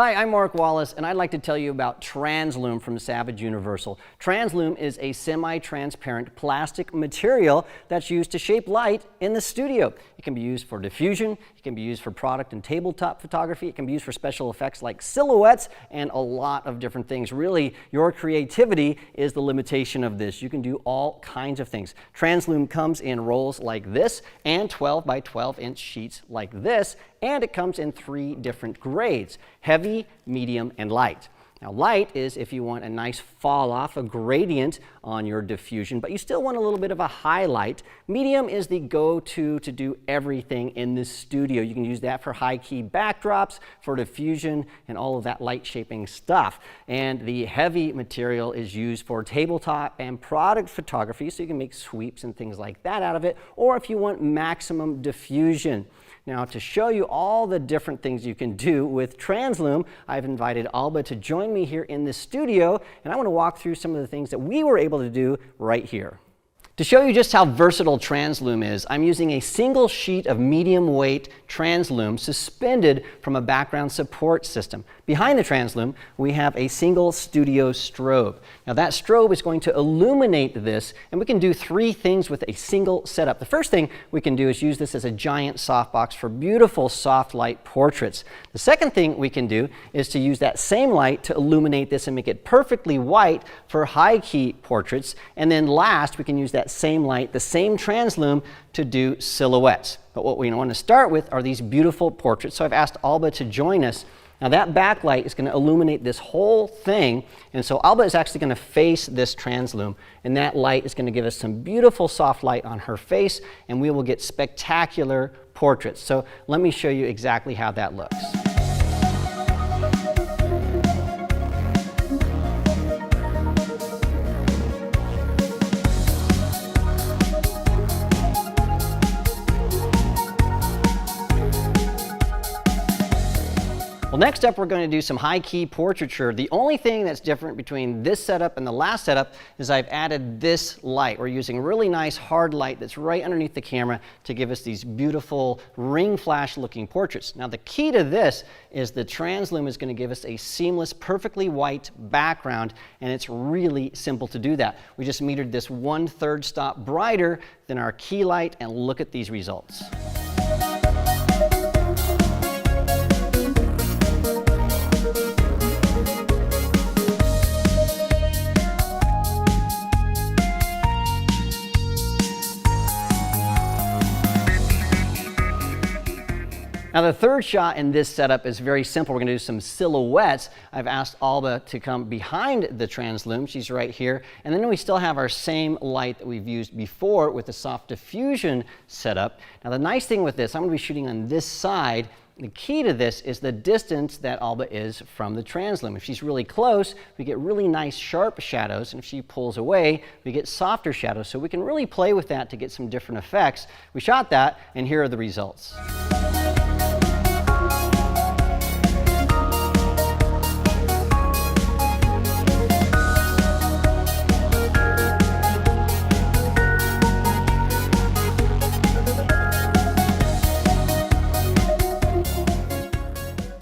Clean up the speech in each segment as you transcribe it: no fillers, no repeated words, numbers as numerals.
Hi, I'm Mark Wallace, and I'd like to tell you about Translum from Savage Universal. Translum is a semi-transparent plastic material that's used to shape light in the studio. It can be used for diffusion, it can be used for product and tabletop photography, it can be used for special effects like silhouettes, and a lot of different things. Really, your creativity is the limitation of this. You can do all kinds of things. Translum comes in rolls like this, and 12 by 12 inch sheets like this, and it comes in 3 different grades: heavy, medium, and light. Now, light is if you want a nice fall off, a gradient on your diffusion, but you still want a little bit of a highlight. Medium is the go-to to do everything in the studio. You can use that for high-key backdrops, for diffusion, and all of that light shaping stuff. And the heavy material is used for tabletop and product photography, so you can make sweeps and things like that out of it, or if you want maximum diffusion. Now, to show you all the different things you can do with Translum, I've invited Alba to join me here in the studio, and I want to walk through some of the things that we were able to do right here. To show you just how versatile Translum is, I'm using a single sheet of medium weight Translum suspended from a background support system. Behind the Translum, we have a single studio strobe. Now that strobe is going to illuminate this, and we can do 3 things with a single setup. The first thing we can do is use this as a giant softbox for beautiful soft light portraits. The second thing we can do is to use that same light to illuminate this and make it perfectly white for high key portraits. And then last, we can use that same light, the same Translum, to do silhouettes. But what we want to start with are these beautiful portraits. So I've asked Alba to join us. Now that backlight is going to illuminate this whole thing, and so Alba is actually going to face this Translum, and that light is going to give us some beautiful soft light on her face, and we will get spectacular portraits. So let me show you exactly how that looks. Well, next up, we're going to do some high-key portraiture. The only thing that's different between this setup and the last setup is I've added this light. We're using really nice hard light that's right underneath the camera to give us these beautiful ring flash looking portraits. Now, the key to this is the Translum is going to give us a seamless, perfectly white background, and it's really simple to do that. We just metered this 1/3 stop brighter than our key light, and look at these results. Now the third shot in this setup is very simple. We're going to do some silhouettes. I've asked Alba to come behind the Translum. She's right here. And then we still have our same light that we've used before with the soft diffusion setup. Now the nice thing with this, I'm going to be shooting on this side. The key to this is the distance that Alba is from the Translum. If she's really close, we get really nice sharp shadows, and if she pulls away, we get softer shadows. So we can really play with that to get some different effects. We shot that, and here are the results.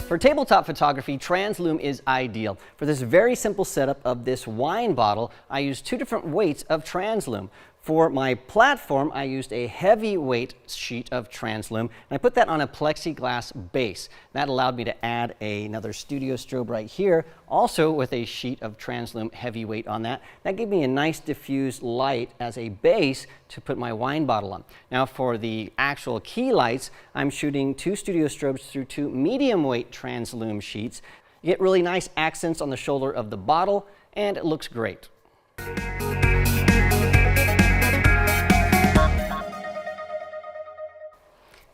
For tabletop photography, Translum is ideal. For this very simple setup of this wine bottle, I used 2 different weights of Translum. For my platform, I used a heavyweight sheet of Translum, and I put that on a plexiglass base. That allowed me to add another studio strobe right here, also with a sheet of Translum heavyweight on that. That gave me a nice diffused light as a base to put my wine bottle on. Now for the actual key lights, I'm shooting 2 studio strobes through 2 medium weight Translum sheets. You get really nice accents on the shoulder of the bottle, and it looks great.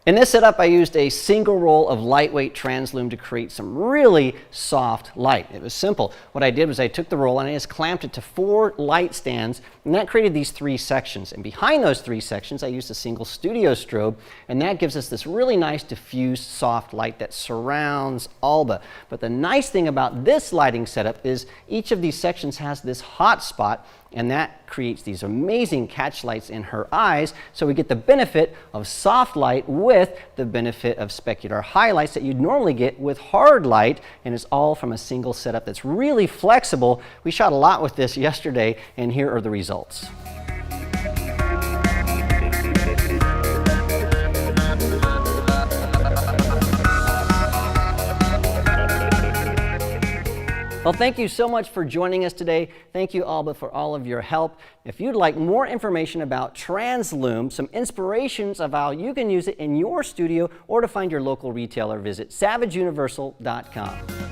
In this setup, I used a single roll of lightweight Translum to create some really soft light. It was simple. What I did was I took the roll and I just clamped it to 4 light stands, and that created these 3 sections. And behind those 3 sections, I used a single studio strobe, and that gives us this really nice diffused soft light that surrounds Alba. But the nice thing about this lighting setup is each of these sections has this hot spot, and that creates these amazing catch lights in her eyes, so we get the benefit of soft light with the benefit of specular highlights that you'd normally get with hard light, and it's all from a single setup that's really flexible. We shot a lot with this yesterday, and here are the results. Well, thank you so much for joining us today. Thank you, Alba, for all of your help. If you'd like more information about Translum, some inspirations of how you can use it in your studio, or to find your local retailer, visit savageuniversal.com.